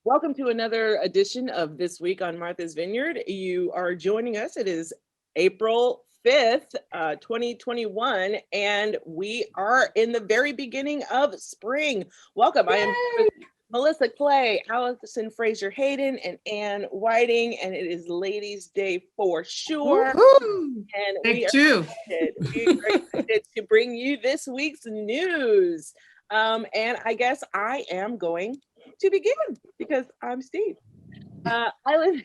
Welcome to another edition of This Week on Martha's Vineyard. You are joining us. It is April 5th, 2021, and we are in the very beginning of spring. Welcome. I am with Melissa Clay, Allison Fraser Hayden, and Ann Whiting, and it is Ladies' Day for sure. And we are excited to bring you this week's news. And I guess I am going to begin because I'm Steve. Island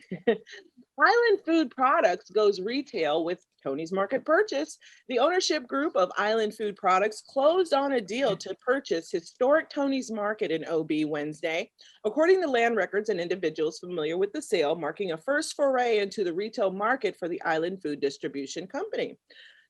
Food Products goes retail with Tony's Market purchase. The ownership group of Island Food Products closed on a deal to purchase historic Tony's Market in OB Wednesday. According to land records and individuals familiar with the sale, marking a first foray into the retail market for the Island Food Distribution Company.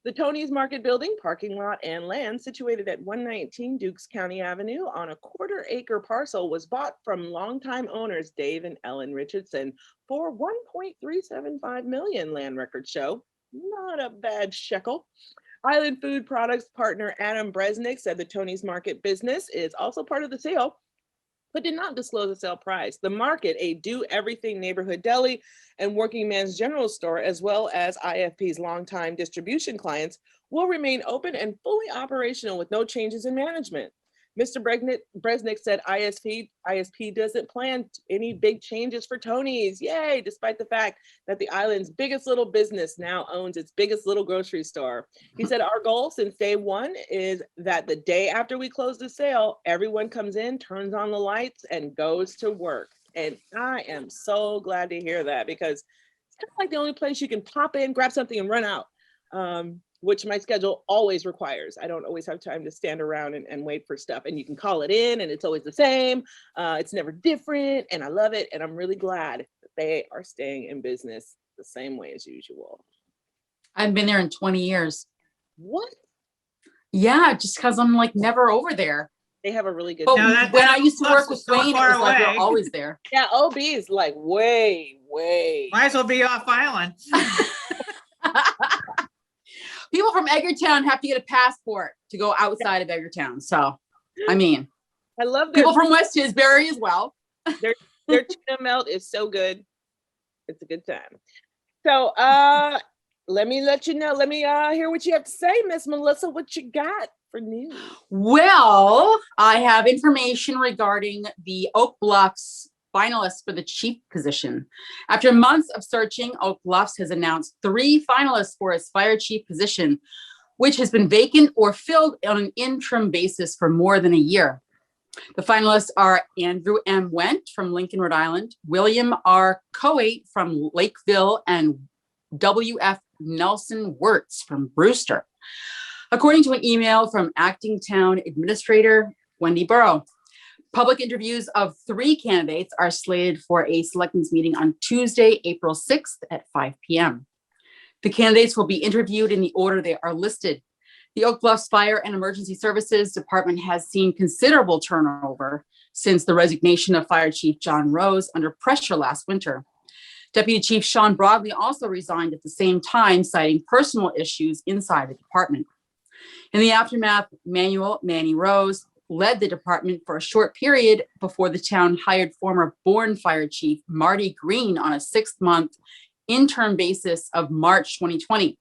The Tony's Market building, parking lot, and land situated at 119 Dukes County Avenue on a quarter-acre parcel was bought from longtime owners Dave and Ellen Richardson for $1.375 million, land records show. Not a bad shekel. Island Food Products partner Adam Bresnick said the Tony's Market business is also part of the sale, but did not disclose the sale price. The Market, a do-everything neighborhood deli and working man's general store, as well as IFP's longtime distribution clients, will remain open and fully operational with no changes in management. Mr. Bresnick said ISP doesn't plan any big changes for Tony's, yay, despite the fact that the island's biggest little business now owns its biggest little grocery store. He said, our goal since day one is that the day after we close the sale, everyone comes in, turns on the lights, and goes to work. And I am so glad to hear that, because it's kind of like the only place you can pop in, grab something, and run out. Which my schedule always requires. I don't always have time to stand around and wait for stuff. And you can call it in and it's always the same. It's never different, and I love it. And I'm really glad that they are staying in business the same way as usual. I've been there in 20 years. What? Yeah, just because I'm like never over there. They have a really good. But when I used to work with Wayne, it was like we're always there. Yeah, OB is like way. Might as well be off island. People from Edgartown have to get a passport to go outside of Edgartown. So, I mean, I love people from West Tisbury as well. Their tuna melt is so good. It's a good time. So, let me let you know. Let me hear what you have to say, Miss Melissa. What you got for news? Well, I have information regarding the Oak Bluffs finalists for the chief position. After months of searching, Oak Bluffs has announced 3 finalists for its fire chief position, which has been vacant or filled on an interim basis for more than a year. The finalists are Andrew M. Went from Lincoln, Rhode Island, William R. Coate from Lakeville, and W.F. Nelson Wirtz from Brewster. According to an email from Acting Town Administrator Wendy Burrow, public interviews of 3 candidates are slated for a selectmen's meeting on Tuesday, April 6th at 5 p.m. The candidates will be interviewed in the order they are listed. The Oak Bluffs Fire and Emergency Services Department has seen considerable turnover since the resignation of Fire Chief John Rose under pressure last winter. Deputy Chief Sean Broadley also resigned at the same time, citing personal issues inside the department. In the aftermath, Manny Rose led the department for a short period before the town hired former Bourne Fire Chief Marty Green on a 6-month interim basis of March 2020.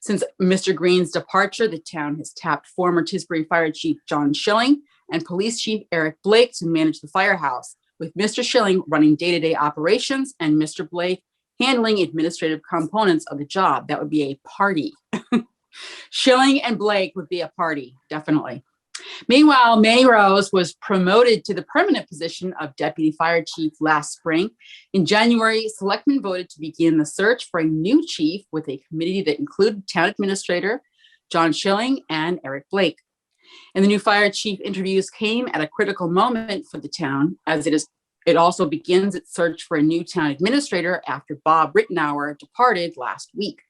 Since Mr. Green's departure, the town has tapped former Tisbury Fire Chief John Schilling and Police Chief Eric Blake to manage the firehouse, with Mr. Schilling running day-to-day operations and Mr. Blake handling administrative components of the job. That would be a party. Schilling and Blake would be a party, definitely. Meanwhile, Manny Rose was promoted to the permanent position of Deputy Fire Chief last spring. In January, selectmen voted to begin the search for a new chief with a committee that included Town Administrator John Schilling and Eric Blake. And the new fire chief interviews came at a critical moment for the town, as it also begins its search for a new town administrator after Bob Rittenauer departed last week.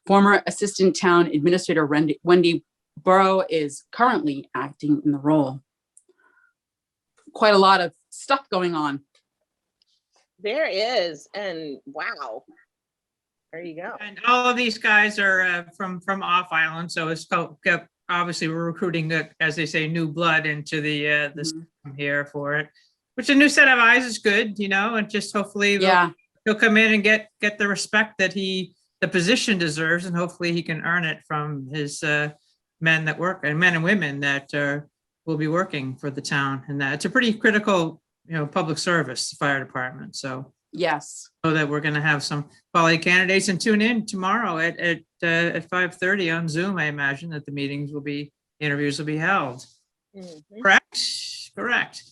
Former Assistant Town Administrator Wendy Burrow is currently acting in the role. Quite a lot of stuff going on. There is, and wow. There you go. And all of these guys are from off island, so it's obviously we're recruiting, as they say, new blood into the system here for it, which a new set of eyes is good, and just hopefully Yeah, he'll come in and get the respect that the position deserves, and hopefully he can earn it from his men that work, and men and women that will be working for the town. And that it's a pretty critical, public service, the fire department. So yes. know that we're going to have some quality candidates, and tune in tomorrow at 5:30 on Zoom. I imagine that the interviews will be held. Mhm. Correct. Correct.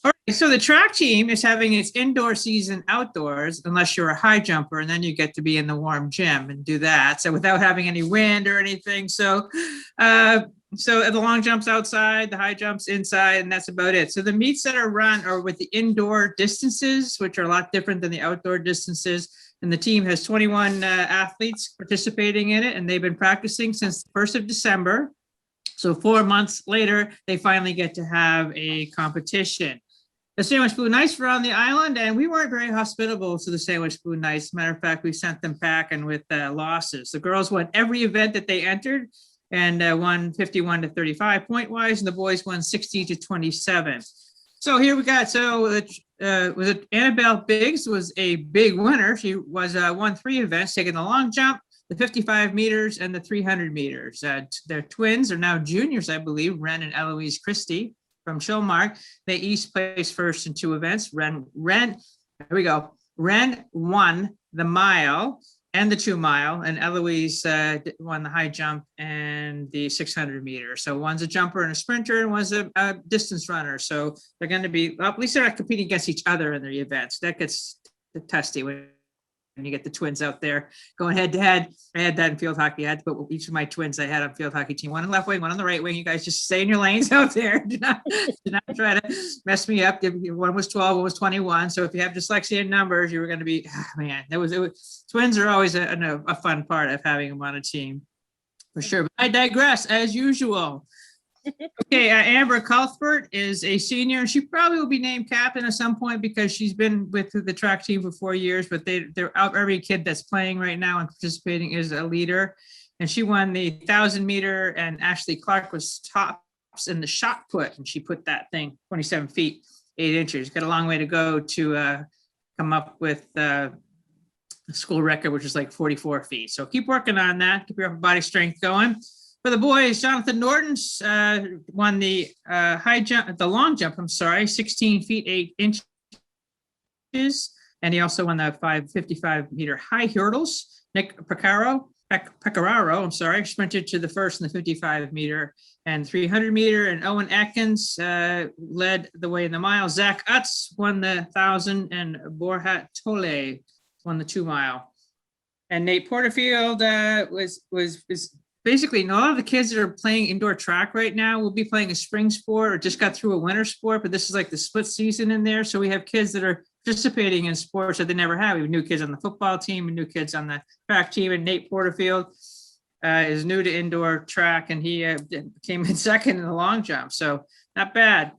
All right, so the track team is having its indoor season outdoors, unless you're a high jumper, and then you get to be in the warm gym and do that. So without having any wind or anything. So, the long jumps outside, the high jumps inside, and that's about it. So the meets that are run are with the indoor distances, which are a lot different than the outdoor distances. And the team has 21 athletes participating in it, and they've been practicing since the 1st of December. So 4 months later, they finally get to have a competition. The Sandwich Spoon Knights were on the island, and we weren't very hospitable to the Sandwich Spoon Knights. Matter of fact, we sent them packing with losses. The girls won every event that they entered and won 51 to 35 point wise, and the boys won 60 to 27. So here we got, was it Annabelle Biggs was a big winner. She won 3 events, taking the long jump, the 55 meters, and the 300 meters. Their twins are now juniors, I believe, Ren and Eloise Christie from Chilmark. They each placed first in 2 events. Ren won the mile and the 2 mile, and Eloise won the high jump and the 600 meters. So one's a jumper and a sprinter, and one's a distance runner. So they're going to be, well, at least they're not competing against each other in their events. That gets testy when you get the twins out there going head to head. I had that in field hockey. I had to put each of my twins I had on field hockey team, one on the left wing, one on the right wing. You guys just stay in your lanes out there. Do not try to mess me up. One was 12, one was 21. So if you have dyslexia in numbers, you were going to be, man, it was twins are always a fun part of having them on a team for sure. But I digress as usual. Okay, Amber Cuthbert is a senior, and she probably will be named captain at some point because she's been with the track team for 4 years, but they're out. Every kid that's playing right now and participating is a leader. And she won the 1,000 meter, and Ashley Clark was tops in the shot put, and she put that thing 27 feet, 8 inches. Got a long way to go to come up with a school record, which is like 44 feet. So keep working on that. Keep your upper body strength going. For the boys, Jonathan Norton's won the long jump, 16 feet, 8 inches. And he also won the 55 meter high hurdles. Nick Pecoraro, sprinted to the first in the 55 meter and 300 meter. And Owen Atkins led the way in the mile. Zach Utz won the 1,000, and Borhat Tole won the 2 mile. And Nate Porterfield was basically, a lot of the kids that are playing indoor track right now will be playing a spring sport or just got through a winter sport, but this is like the split season in there. So we have kids that are participating in sports that they never have. We have new kids on the football team and new kids on the track team. And Nate Porterfield is new to indoor track, and he came in second in the long jump. So not bad.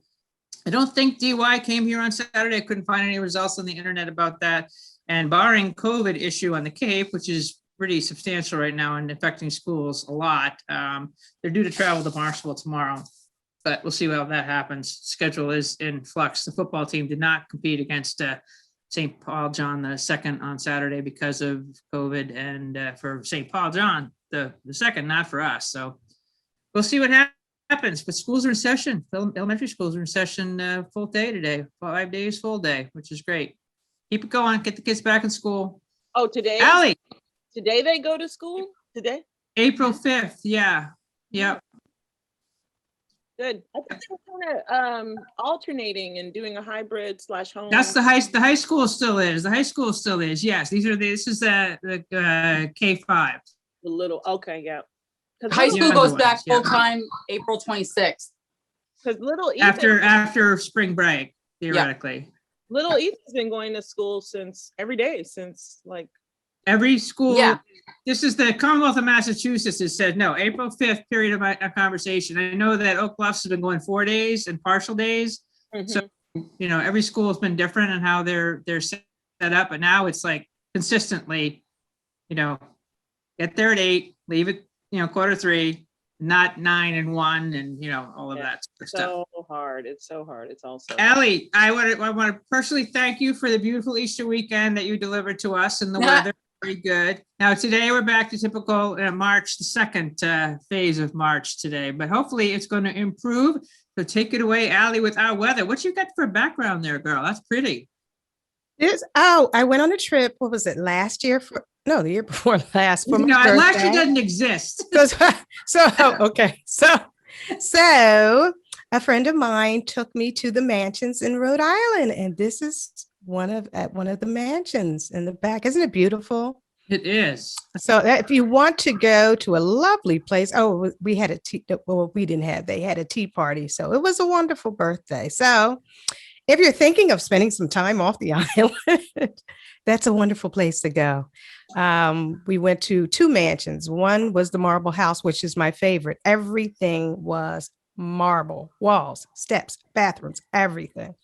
I don't think DY came here on Saturday. I couldn't find any results on the internet about that. And barring COVID issue on the Cape, which is pretty substantial right now and affecting schools a lot. They're due to travel to Barnstable tomorrow, but we'll see how that happens. Schedule is in flux. The football team did not compete against St. Paul John II on Saturday because of COVID, and for St. Paul John the second, not for us. So we'll see what happens. But schools are in session. Elementary schools are in session full day today, 5 days full day, which is great. Keep it going. Get the kids back in school. Oh, today? Allie. Today they go to school? Today? April 5th. Yeah. Yep. Good. I think they're kind of alternating and doing a hybrid / home. That's the high school still is. The high school still is. Yes. This is the K5. The little, okay, yeah. High school goes back yeah. full time April 26th. Because little Ethan, After spring break, theoretically. little Ethan's been going to school every day since like. Every school, Yeah. This is the Commonwealth of Massachusetts has said, no, April 5th period of a conversation. I know that Oak Bluffs has been going 4 days and partial days. So, every school has been different in how they're set up, but now it's like consistently, get there at 8, leave at, 2:45, not 9 and 1 and, all of Yeah, that sort of stuff. So hard. It's so hard. It's also. Ellie, I want to personally thank you for the beautiful Easter weekend that you delivered to us and the weather. Very good. Now, today we're back to typical March, the second phase of March today, but hopefully it's going to improve. So take it away, Allie, with our weather. What you got for background there, girl? That's pretty. I went on a trip. What was it? Last year the year before last for my Last year birthday. doesn't exist. Okay. So a friend of mine took me to the mansions in Rhode Island, and this is one of the mansions in the back. Isn't it beautiful? It is. So if you want to go to a lovely place, we had a tea. Well, we didn't have. They had a tea party, so it was a wonderful birthday. So if you're thinking of spending some time off the island, that's a wonderful place to go. We went to 2 mansions. One was the Marble House, which is my favorite. Everything was marble, walls, steps, bathrooms, everything.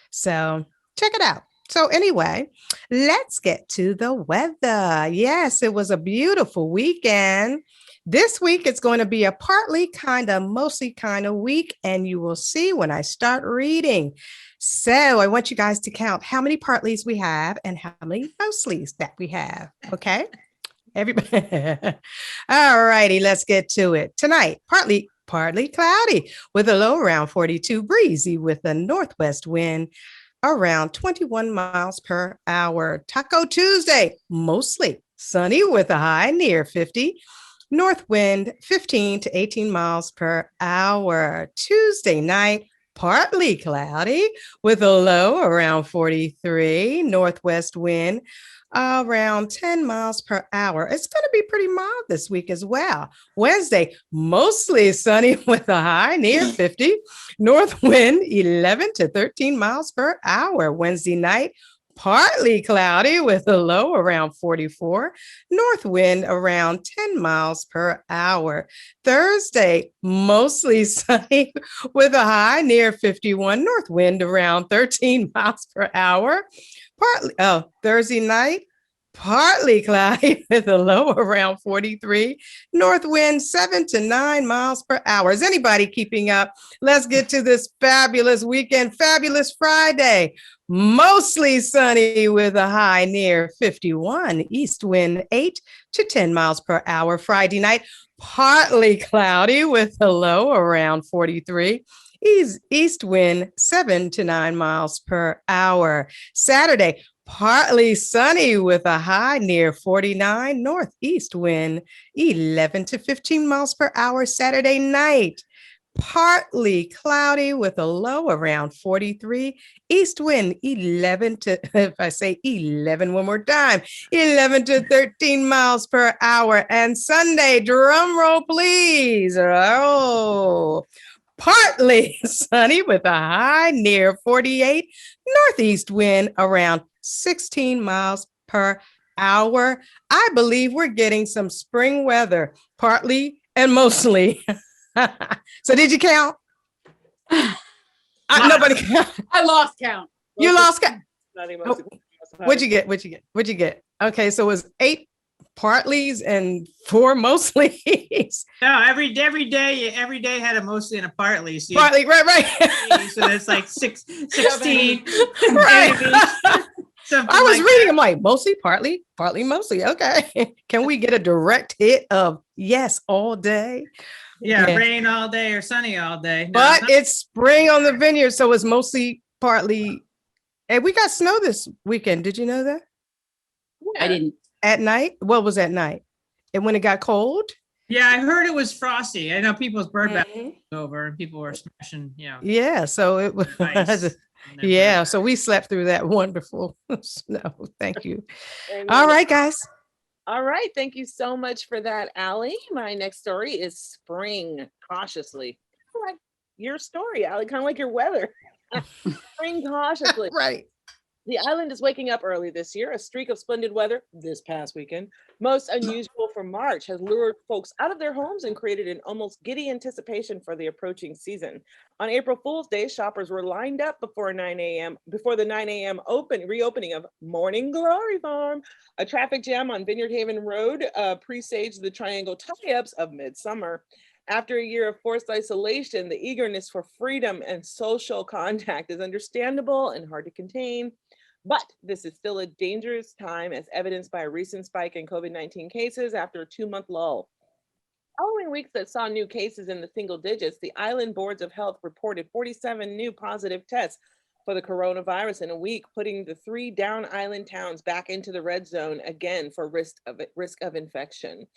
So check it out. So anyway, let's get to the weather. Yes, it was a beautiful weekend. This week, it's going to be a partly kind of, mostly kind of week, and you will see when I start reading. So I want you guys to count how many partlies we have and how many mostlies that we have. Okay, everybody. All righty, let's get to it. Tonight, partly cloudy with a low around 42, breezy with a northwest wind around 21 miles per hour. Taco Tuesday, mostly sunny with a high near 50. North wind 15 to 18 miles per hour. Tuesday night, partly cloudy with a low around 43. Northwest wind around 10 miles per hour. It's going to be pretty mild this week as well. Wednesday, mostly sunny with a high near 50. North wind 11 to 13 miles per hour. Wednesday night, partly cloudy with a low around 44. North wind around 10 miles per hour. Thursday, mostly sunny with a high near 51. North wind around 13 miles per hour. Thursday night, partly cloudy with a low around 43. North wind 7 to 9 miles per hour. Is anybody keeping up? Let's get to this fabulous weekend. Fabulous Friday. Mostly sunny with a high near 51. East wind 8 to 10 miles per hour. Friday night, partly cloudy with a low around 43. East wind 7 to 9 miles per hour. Saturday, partly sunny with a high near 49. Northeast wind 11 to 15 miles per hour. Saturday night, partly cloudy with a low around 43. East wind 11 to, if I say 11 one more time, 11 to 13 miles per hour. And Sunday, drum roll, please. Oh, partly sunny with a high near 48. Northeast wind around 16 miles per hour. I believe we're getting some spring weather, partly and mostly. So did you count? Nobody count. I lost count. You lost count. Not even- What'd you get? Okay, so it was 8 partlies and 4 mostlies. No, every day had a mostly and a partly. So Partly, right. so that's like 16. Right. Something I was like reading, I'm like, mostly, partly, mostly. Okay. Can we get a direct hit of yes all day? Yeah, Yeah. rain all day or sunny all day. No, But not- it's spring on the vineyard, so it's mostly partly. And we got snow this weekend. Did you know that? I didn't. At night? What was at night? And when it got cold? yeah, I heard it was frosty. I know people's bird bath Mhm. was over and people were smashing, Yeah, so it was. ice on their Yeah, bird so we slept through that wonderful snow. Thank you. Amen. All right, guys. All right. Thank you so much for that, Allie. My next story is spring cautiously. Like your story, Allie, kind of like your weather. Spring cautiously. Right. The island is waking up early this year. A streak of splendid weather this past weekend, most unusual for March, has lured folks out of their homes and created an almost giddy anticipation for the approaching season. On April Fool's Day, shoppers were lined up before the 9 a.m. reopening of Morning Glory Farm. A traffic jam on Vineyard Haven Road presaged the triangle tie-ups of midsummer. After a year of forced isolation, the eagerness for freedom and social contact is understandable and hard to contain. But this is still a dangerous time, as evidenced by a recent spike in COVID-19 cases after a 2-month lull. Following weeks that saw new cases in the single digits, the island boards of health reported 47 new positive tests for the coronavirus in a week, putting the 3 down island towns back into the red zone again for risk of infection.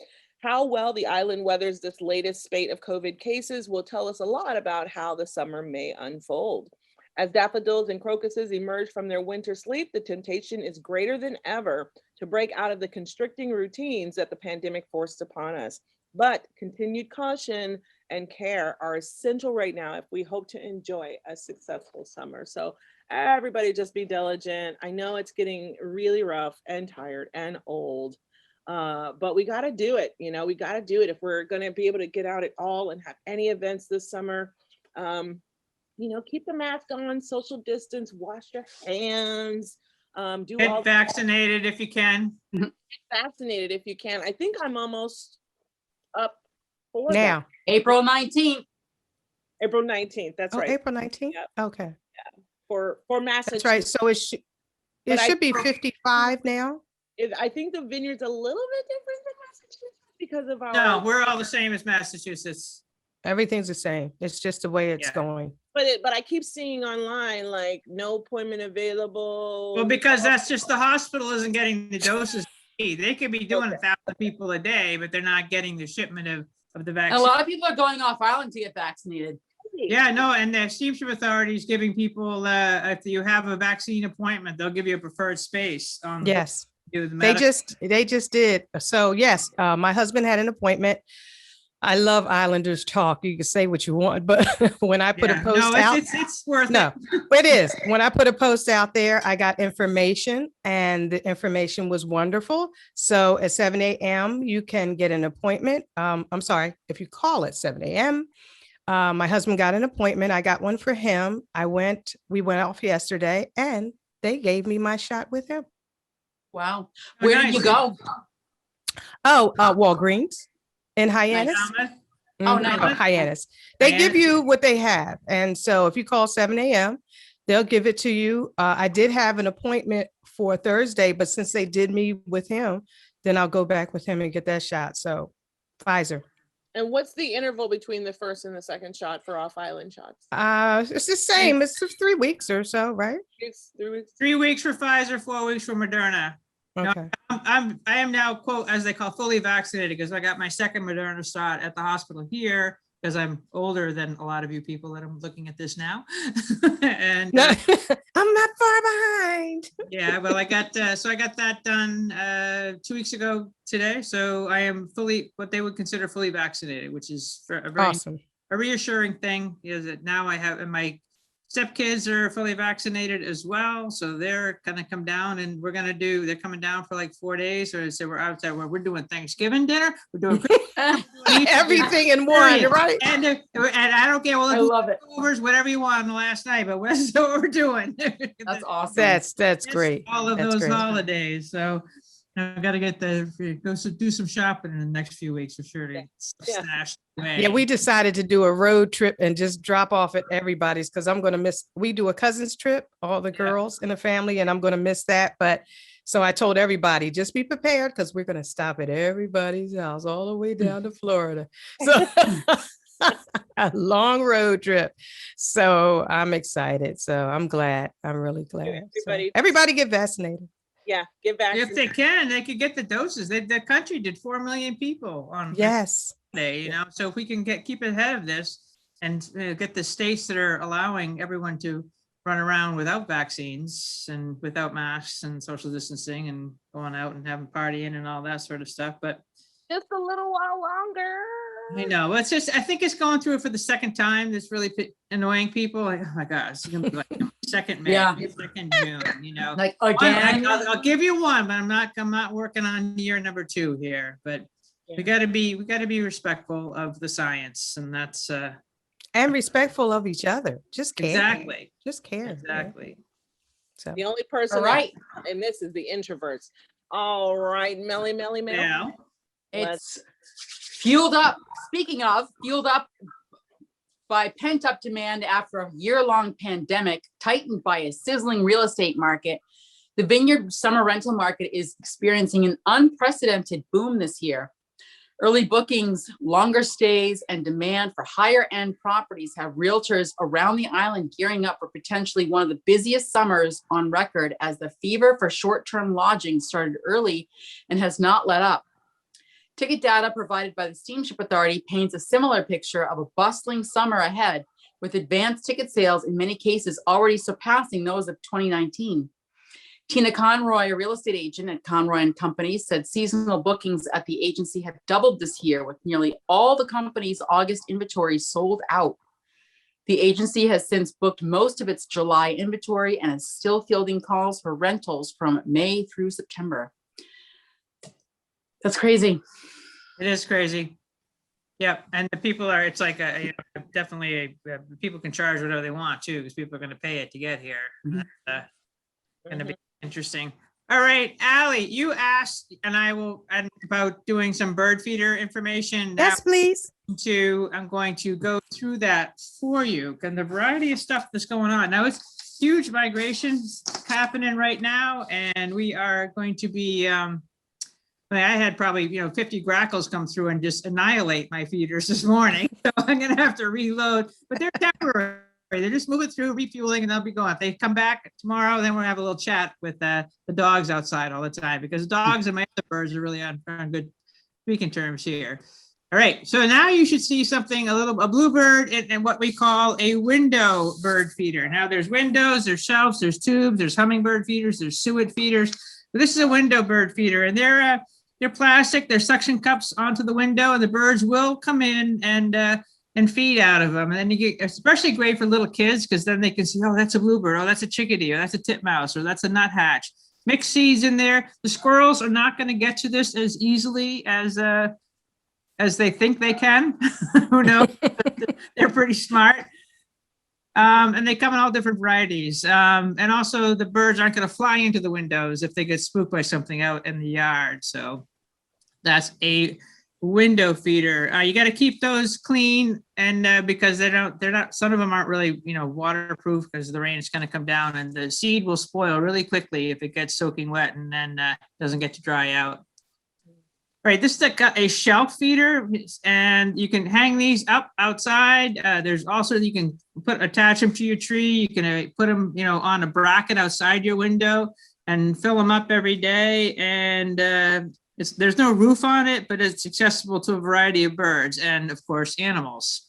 How well the island weathers this latest spate of COVID cases will tell us a lot about how the summer may unfold. As daffodils and crocuses emerge from their winter sleep, the temptation is greater than ever to break out of the constricting routines that the pandemic forced upon us. But continued caution and care are essential right now if we hope to enjoy a successful summer. So everybody just be diligent. I know it's getting really rough and tired and old, but we got to do it. You know, we got to do it if we're going to be able to get out at all and have any events this summer. You know, keep the mask on, social distance, wash your hands, do all Get vaccinated if you can. vaccinated if you can. I think I'm almost up for that. Now, April 19th. April 19th. That's oh, right. April 19th? Yep. Okay, For Massachusetts. that's right. So it But I- should be 55 now? I think the vineyard's a little bit different than Massachusetts because of our. No, we're all the same as Massachusetts. Everything's the same. It's just the way it's Yeah. going. But I keep seeing online like no appointment available. Well, because that's just the hospital isn't getting the doses. They could be doing 1,000 people a day, but they're not getting the shipment of the And a vaccine. lot of people are going off island to get vaccinated. Yeah, no, and the steamship authority is giving people, if you have a vaccine appointment, they'll give you a preferred space. Yes, do the they medical- just did. So yes, my husband had an appointment. I love Islanders talk. You can say what you want, but when I put a Yeah, post no, out, it's worth it. no, it is. When I put a post out there, I got information and the information was wonderful. So at 7 a.m., you can get an appointment. I'm sorry, if you call at 7 a.m., my husband got an appointment. I got one for him. We went off yesterday and they gave me my shot with him. Wow. Oh, Where did nice. you go? Oh, Walgreens in Hyannis. Falmouth? Oh, Mhm, nice. Hyannis. They give Hyannis. you what they have. And so if you call 7 a.m., they'll give it to you. I did have an appointment for Thursday, but since they did me with him, then I'll go back with him and get that shot. So Pfizer. And what's the interval between the first and the second shot for off-island shots? It's the same. It's just 3 weeks or so, right? 3 weeks. 3 weeks for Pfizer, 4 weeks for Moderna. No. Okay. I am now, quote, as they call, fully vaccinated because I got my second Moderna shot at the hospital here because I'm older than a lot of you people that I'm looking at this now. And No, I'm not far behind. yeah, well, I got that done 2 weeks ago today. So I am fully, what they would consider fully vaccinated, which is a very Awesome. a reassuring thing is that now I have, and my stepkids are fully vaccinated as well. So they're gonna come down and they're coming down for like 4 days. Or so we're outside where we're doing Thanksgiving dinner. We're doing Everything in one, Period. right? and I don't care. I Well, love it. overs, whatever you want on last night, but that's what we're doing. That's awesome. That's It's great. all of That's those great. holidays. So I've got to do some shopping in the next few weeks for sure to Yeah. stash away. Yeah, we decided to do a road trip and just drop off at everybody's because I'm going to miss, we do a cousin's trip, all the Yeah. girls in the family, and I'm going to miss that. But so I told everybody, just be prepared because we're going to stop at everybody's house all the way down to Florida. So a long road trip. So I'm excited. So I'm glad. I'm really glad. So everybody get vaccinated. Yeah, get back. If they can, they could get the doses. The country did 4 million people on Yes. Monday, so if we can keep ahead of this and get the states that are allowing everyone to run around without vaccines and without masks and social distancing and going out and having partying and all that sort of stuff. But Just a little while longer. I know, I think it's going through it for the second time. That's really annoying people. Like, oh my gosh, it's gonna be like 2nd May, Yeah. 2nd June, Like One, again. I'll give you one, but I'm not working on year number 2 here, but we gotta be respectful of the science, and that's And respectful of each other. Just care. exactly, Just care. man. exactly. So The only person, All right. and this is the introverts. All right, Melly. Yeah. It's Speaking of fueled up by pent-up demand after a year-long pandemic, tightened by a sizzling real estate market, the Vineyard summer rental market is experiencing an unprecedented boom this year. Early bookings, longer stays, and demand for higher-end properties have realtors around the island gearing up for potentially one of the busiest summers on record, as the fever for short-term lodging started early and has not let up. Ticket data provided by the Steamship Authority paints a similar picture of a bustling summer ahead, with advanced ticket sales in many cases already surpassing those of 2019. Tina Conroy, a real estate agent at Conroy and Company, said seasonal bookings at the agency have doubled this year, with nearly all the company's August inventory sold out. The agency has since booked most of its July inventory and is still fielding calls for rentals from May through September. That's crazy. It is crazy. Yep, and the people are, it's like definitely people can charge whatever they want too, because people are going to pay it to get here. Mhm. That's going to be interesting. All right, Allie, you asked, and I will add about doing some bird feeder information. Yes, please. I'm going to go through that for you, and the variety of stuff that's going on. Now, it's huge migrations happening right now, and we are going to be, I had probably, 50 grackles come through and just annihilate my feeders this morning. So I'm going to have to reload, but they're temporary. They're just moving through, refueling, and they'll be going. If they come back tomorrow, then we'll have a little chat with the dogs outside all the time, because dogs and my other birds are really on good speaking terms here. All right, so now you should see something, a bluebird and what we call a window bird feeder. Now there's windows, there's shelves, there's tubes, there's hummingbird feeders, there's suet feeders. But this is a window bird feeder, and they're plastic. They're suction cups onto the window, and the birds will come in and feed out of them. And then you get, especially great for little kids, because then they can see, oh, that's a bluebird, oh, that's a chickadee, or that's a titmouse, or that's a nuthatch. Mixed seeds in there. The squirrels are not going to get to this as easily as they think they can. Who knows? They're pretty smart. And they come in all different varieties. And also the birds aren't going to fly into the windows if they get spooked by something out in the yard. So that's a window feeder. You got to keep those clean, and because they're not, some of them aren't really, waterproof, because the rain is going to come down, and the seed will spoil really quickly if it gets soaking wet and then doesn't get to dry out. All right, this is a shelf feeder, and you can hang these up outside. There's also, you can attach them to your tree. You can put them, on a bracket outside your window and fill them up every day. And there's no roof on it, but it's accessible to a variety of birds and, of course, animals.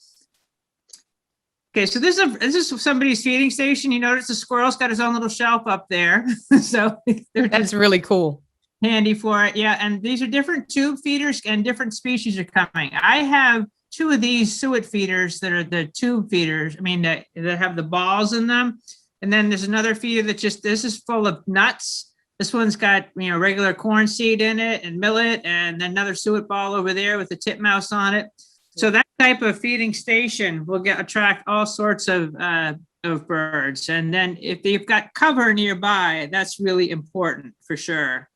Okay, so this is somebody's feeding station. You notice the squirrel's got his own little shelf up there. So That's really cool. Handy for it. Yeah, and these are different tube feeders, and different species are coming. I have two of these suet feeders that are the tube feeders. That have the balls in them. And then there's another feeder that this is full of nuts. This one's got, regular corn seed in it and millet, and another suet ball over there with a titmouse on it. So that type of feeding station will attract all sorts of birds. And then if you've got cover nearby, that's really important for sure.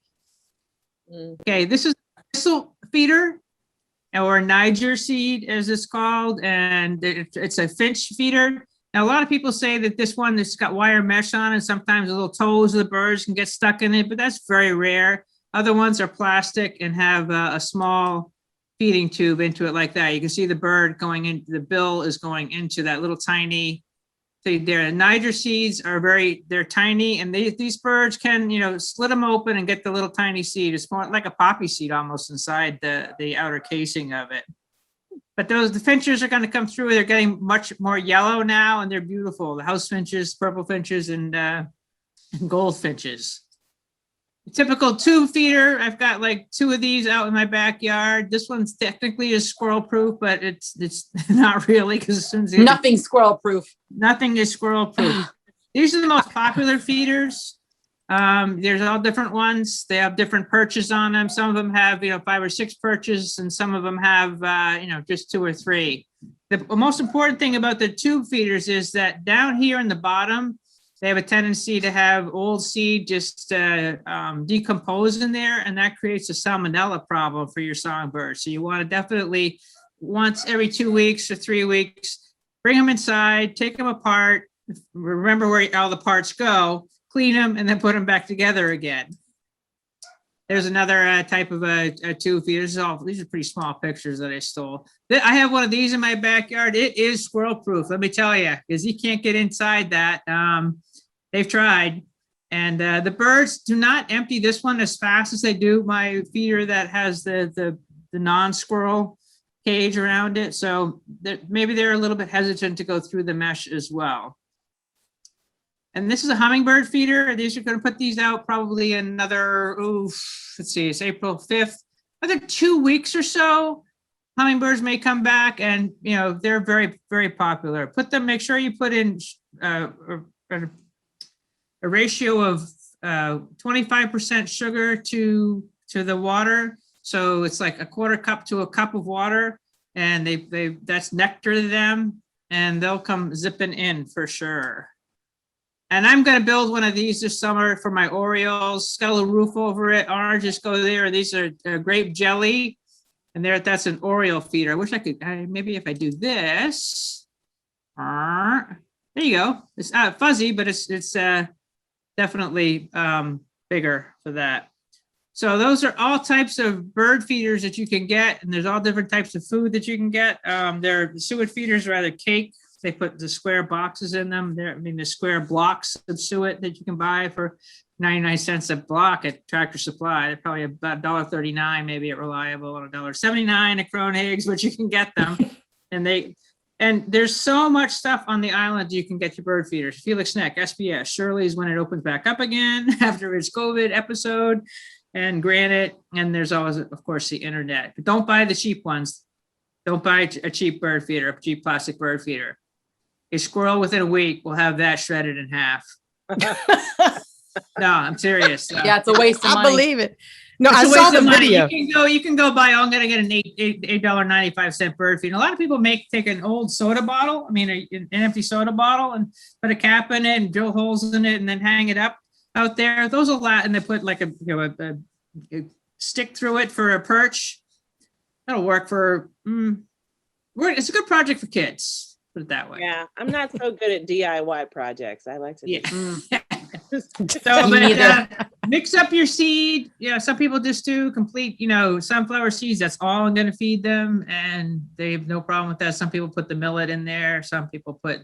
Okay, this is a thistle feeder, or Niger seed as it's called, and it's a finch feeder. Now, a lot of people say that this one that's got wire mesh on it, sometimes the little toes of the birds can get stuck in it, but that's very rare. Other ones are plastic and have a small feeding tube into it like that. You can see the bird going into, the bill is going into that little tiny thing there. Niger seeds are they're tiny, and these birds can, slit them open and get the little tiny seed. It's more like a poppy seed almost inside the outer casing of it. But the finches are going to come through. They're getting much more yellow now, and they're beautiful. The house finches, purple finches, and goldfinches. Typical tube feeder. I've got like two of these out in my backyard. This one's technically is squirrel proof, but it's not really, because as soon as Nothing squirrel proof. Nothing is squirrel proof. These are the most popular feeders. There's all different ones. They have different perches on them. Some of them have 5 or 6 perches, and some of them have just 2 or 3. The most important thing about the tube feeders is that down here in the bottom, they have a tendency to have old seed just decompose in there, and that creates a salmonella problem for your songbird. So you want to definitely once every 2 weeks or 3 weeks, bring them inside, take them apart, remember where all the parts go, clean them, and then put them back together again. There's another type of a tube feeder. These are pretty small pictures that I stole. I have one of these in my backyard. It is squirrel proof, let me tell you, because you can't get inside that. They've tried. And the birds do not empty this one as fast as they do my feeder that has the non-squirrel cage around it. So maybe they're a little bit hesitant to go through the mesh as well. And this is a hummingbird feeder. These are going to put these out probably another, let's see, it's April 5th. Another 2 weeks or so. Hummingbirds may come back, and they're very, very popular. Make sure you put in a ratio of 25% sugar to the water. So it's like a quarter cup to a cup of water, and that's nectar to them, and they'll come zipping in for sure. And I'm going to build one of these this summer for my Orioles. It's got a little roof over it. Oranges go there. These are grape jelly. And that's an Oriole feeder. I wish I could, maybe if I do this. There you go. It's fuzzy, but it's definitely bigger for that. So those are all types of bird feeders that you can get. And there's all different types of food that you can get. The suet feeders are either cake. They put the square boxes in them. The square blocks of suet that you can buy for 99 cents a block at Tractor Supply. They're probably about $1.39, maybe at Reliable, and $1.79 at Crown-Higgs, but you can get them. And there's so much stuff on the island you can get your bird feeders. Felix Neck, SBS, Shirley's when it opens back up again after its COVID episode, and Granite. And there's always, of course, the internet. But don't buy the cheap ones. Don't buy a cheap bird feeder, a cheap plastic bird feeder. A squirrel within a week will have that shredded in half. No, I'm serious. Yeah, it's a waste of I money. believe it. No, It's I a saw waste the of money. video. You can go buy, I'm gonna get an $8.95 bird feed. A lot of people take an old soda bottle, an empty soda bottle, and put a cap in it and drill holes in it and then hang it up out there. Those will last, and they put like a stick through it for a perch. That'll work for, it's a good project for kids. Put it that way. Yeah, I'm not so good at DIY projects. I like to do So, Me neither. mix up your seed. Some people just do complete, sunflower seeds. That's all I'm going to feed them, and they have no problem with that. Some people put the millet in there. Some people put,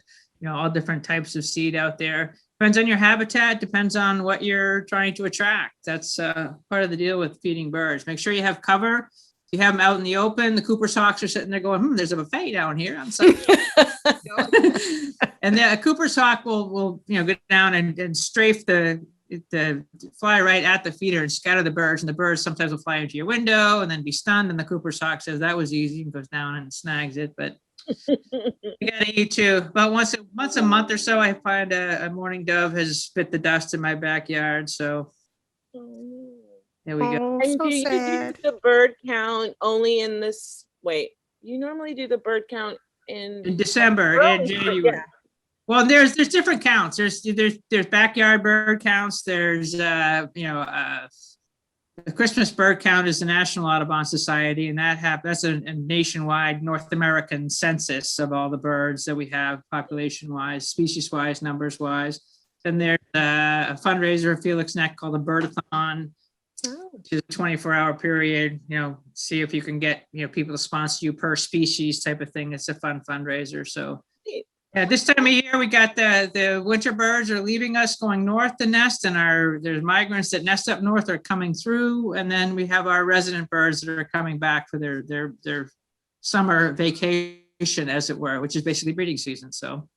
all different types of seed out there. Depends on your habitat. Depends on what you're trying to attract. That's part of the deal with feeding birds. Make sure you have cover. You have them out in the open. The Cooper's hawks are sitting there going, there's a buffet down here. I'm sorry. And then a Cooper's hawk will go down and strafe the fly right at the feeder and scatter the birds. And the birds sometimes will fly into your window and then be stunned. And the Cooper's hawk says that was easy and goes down and snags it. But you gotta eat too. About once a month or so, I find a mourning dove has spit the dust in my backyard. So there we go. Oh, And so do you sad. do the bird count only in this? Wait, you normally do the bird count In December Oh, and January. yeah. Well, there's different counts. There's backyard bird counts. There's the Christmas bird count is the National Audubon Society, and that's a nationwide North American census of all the birds that we have, population wise, species wise, numbers wise. Then there's a fundraiser at Felix Neck called the Birdathon, which is a 24-hour period. See if you can get people to sponsor you per species type of thing. It's a fun fundraiser. So. Yeah, this time of year, we got the winter birds are leaving us, going north to nest, and there's migrants that nest up north are coming through, and then we have our resident birds that are coming back for their summer vacation, as it were, which is basically breeding season. So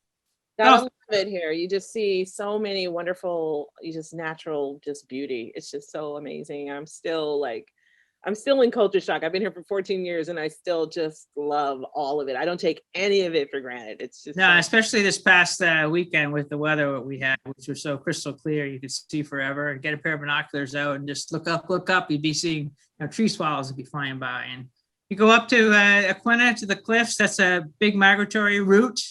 I love it here. You just see so many wonderful, natural, beauty. It's just so amazing. I'm still in culture shock. I've been here for 14 years and I still just love all of it. I don't take any of it for granted. It's just no, especially this past weekend with the weather that we had, which was so crystal clear, you could see forever. And get a pair of binoculars out and just look up. You'd be seeing tree swallows would be flying by. And you go up to Aquinnah to the cliffs. That's a big migratory route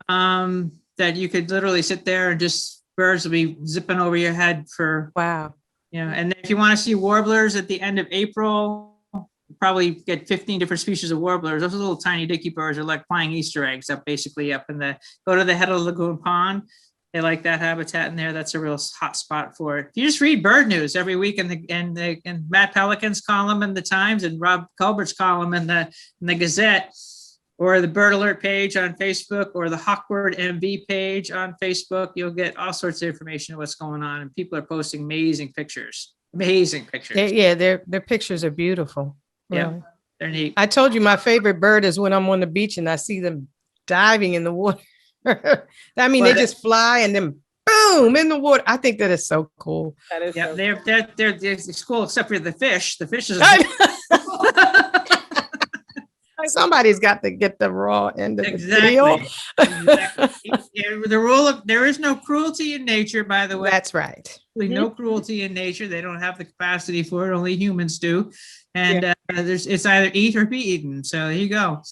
that you could literally sit there and just birds will be zipping over your head for, Wow. and if you want to see warblers at the end of April, you probably get 15 different species of warblers. Those little tiny dicky birds are like flying Easter eggs up in go to the head of Lagoon Pond. They like that habitat in there. That's a real hot spot for it. If you just read bird news every week in Matt Pelican's column in the Times and Rob Culbert's column in the Gazette, or the Bird Alert page on Facebook, or the Hawkbird MV page on Facebook, you'll get all sorts of information of what's going on. And people are posting amazing pictures. Yeah, their pictures are beautiful. Yeah. Really. They're neat. I told you my favorite bird is when I'm on the beach and I see them diving in the water. I mean, they Well, just fly and then boom in the water. I think that is so cool. That is Yeah, so they're it's cool except for the fish. The fish is Somebody's got to get the raw end of the deal. Exactly. There is no cruelty in nature, by the way. That's right. No cruelty in nature. They don't have the capacity for it. Only humans do. And it's either eat or be eaten. So there you go.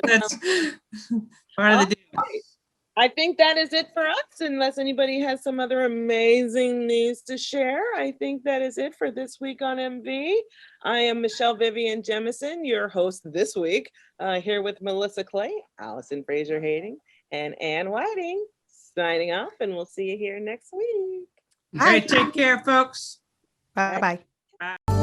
That's part of the deal. I think that is it for us, unless anybody has some other amazing news to share. I think that is it for this week on MV. I am Michelle Vivian Jemison, your host this week, here with Melissa Clay, Allison Fraser Hayden, and Ann Whiting, signing off, and we'll see you here next week. All right, take care, folks. Bye-bye. Bye.